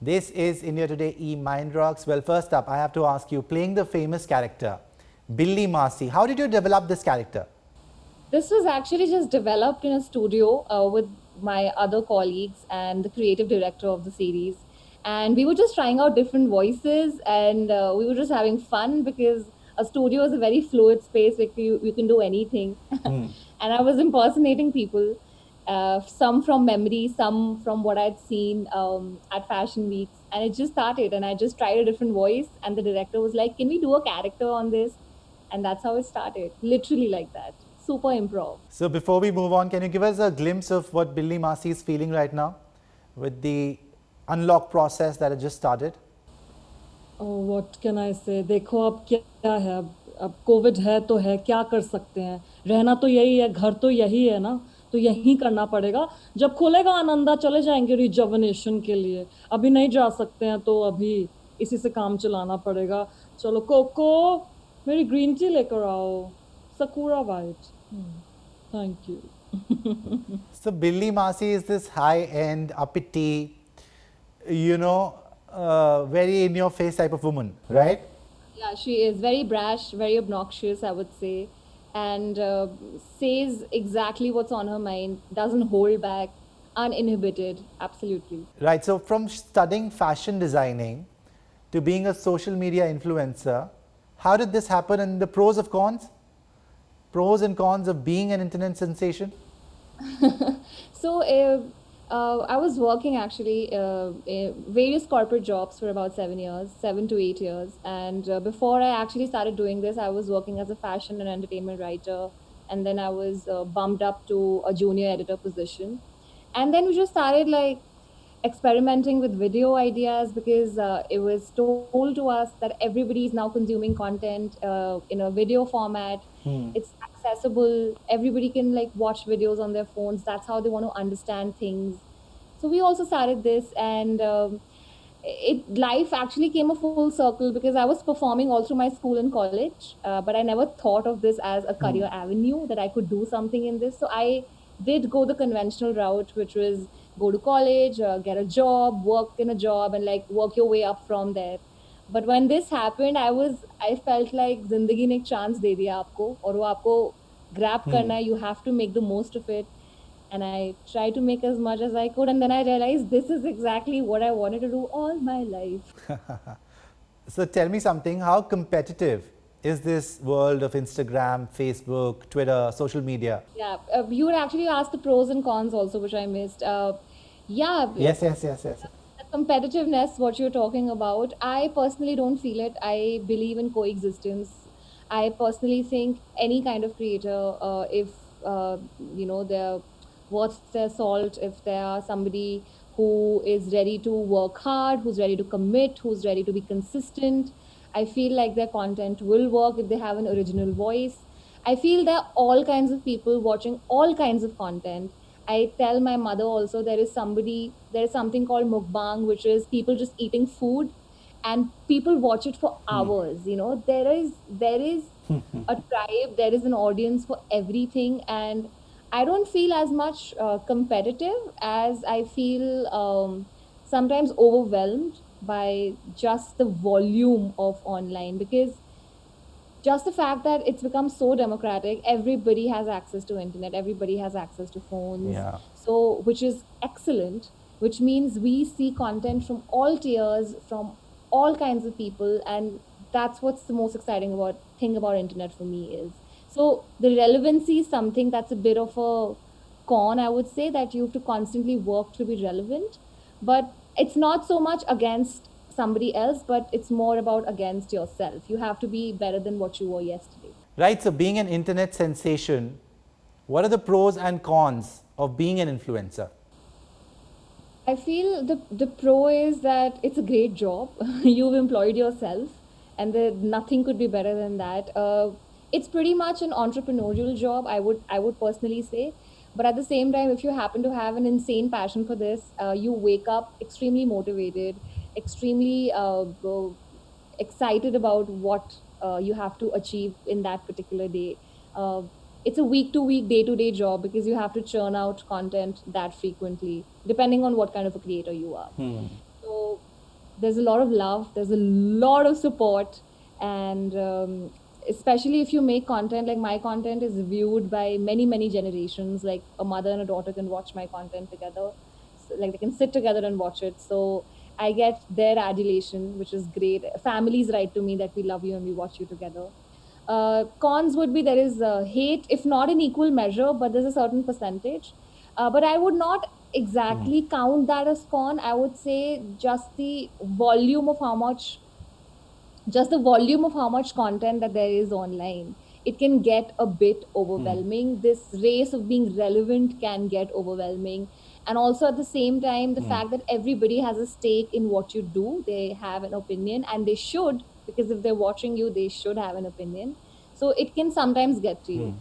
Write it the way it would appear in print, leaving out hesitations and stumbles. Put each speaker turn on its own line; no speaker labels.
This is India Today E Mind Rocks. Well, first up, I have to ask you, playing the famous character, Billy Marcy, how did you develop this character?
This was actually just developed in a studio with my other colleagues and the creative director of the series. And we were just trying out different voices and we were just having fun because a studio is a very fluid space where you can do anything. And I was impersonating people, some from memory, some from what I'd seen at Fashion Weeks. And it just started and I just tried a different voice. And the director was like, can we do a character on this? And that's how it started, literally like that. Super improv.
So before we move on, can you give us a glimpse of what Billy Marcy is feeling right now with the unlock process that has just started?
Oh, what can I say? देखो अब क्या है, अब Covid है तो है, क्या कर सकते हैं, रहना तो यही है, घर तो यही है ना, तो यही करना पड़ेगा। जब खुलेगा आनंदा चले जाएंगे रिजर्वेनेशन के लिए, अभी नहीं जा सकते हैं तो अभी इसी से काम चलाना पड़ेगा। चलो कोको मेरी ग्रीन टी लेकर आओ, sakura white. Thank you.
So Billy Marcy is this high-end, uppity, very in-your-face type of woman, right?
Yeah, she is very brash, very obnoxious, I would say, and says exactly what's on her mind, doesn't hold back, uninhibited, absolutely.
Right. So from studying fashion designing to being a social media influencer, how did this happen, and the pros of cons? Pros and cons of being an internet sensation?
So I was working actually in various corporate jobs for about 7 years, 7 to 8 years. And before I actually started doing this, I was working as a fashion and entertainment writer. And then I was bumped up to a junior editor position. And then we just started like experimenting with video ideas because it was told to us that everybody is now consuming content in a video format. It's accessible. Everybody can like watch videos on their phones. That's how they want to understand things. So we also started this, and it life actually came a full circle because I was performing all through my school and college, but I never thought of this as a career avenue that I could do something in this. So I did go the conventional route, which was go to college, get a job, work in a job, and like work your way up from there. But when this happened, I felt like जिंदगी ने एक chance दे दिया आपको और वो आपको grab करना है. You have to make the most of it. And I tried to make as much as I could, and then I realized this is exactly what I wanted to do all my life.
So tell me something, how competitive is this world of Instagram, Facebook, Twitter, social media?
Yeah, you would actually ask the pros and cons also, which I missed. Yeah,
Yes, yes, yes, yes.
the competitiveness, what you're talking about, I personally don't feel it. I believe in coexistence. I personally think any kind of creator, if they're worth their salt, if they are somebody who is ready to work hard, who's ready to commit, who's ready to be consistent, I feel like their content will work if they have an original voice. I feel there are all kinds of people watching all kinds of content. I tell my mother also there is something called mukbang, which is people just eating food and people watch it for hours. There is a tribe, there is an audience for everything. And I don't feel as much competitive as I feel sometimes overwhelmed by just the volume of online, because just the fact that it's become so democratic, everybody has access to internet, everybody has access to phones.
Yeah.
So which is excellent, which means we see content from all tiers, from all kinds of people. And that's what's the most exciting about thing about internet for me is, so the relevancy is something that's a bit of a con, I would say, that you have to constantly work to be relevant. But it's not so much against somebody else, but it's more about against yourself. You have to be better than what you were yesterday.
Right, so being an internet sensation, what are the pros and cons of being an influencer?
I feel the pro is that it's a great job. You've employed yourself, and nothing could be better than that. It's pretty much an entrepreneurial job, I would personally say. But at the same time, if you happen to have an insane passion for this, you wake up extremely motivated, extremely excited about what you have to achieve in that particular day. Uh, it's a week to week, day to day job because you have to churn out content that frequently, depending on what kind of a creator you are. So there's a lot of love, there's a lot of support, and especially if you make content, like my content is viewed by many generations. Like a mother and a daughter can watch my content together, so, like they can sit together and watch it. So I get their adulation, which is great. Families write to me that we love you and we watch you together. Cons would be there is hate, if not in equal measure, but there's a certain percentage. But I would not exactly count that as con. I would say just the volume of how much, just the volume of how much content that there is online, it can get a bit overwhelming. This race of being relevant can get overwhelming. And also at the same time, the fact that everybody has a stake in what you do, they have an opinion, and they should, because if they're watching you, they should have an opinion. So it can sometimes get to you.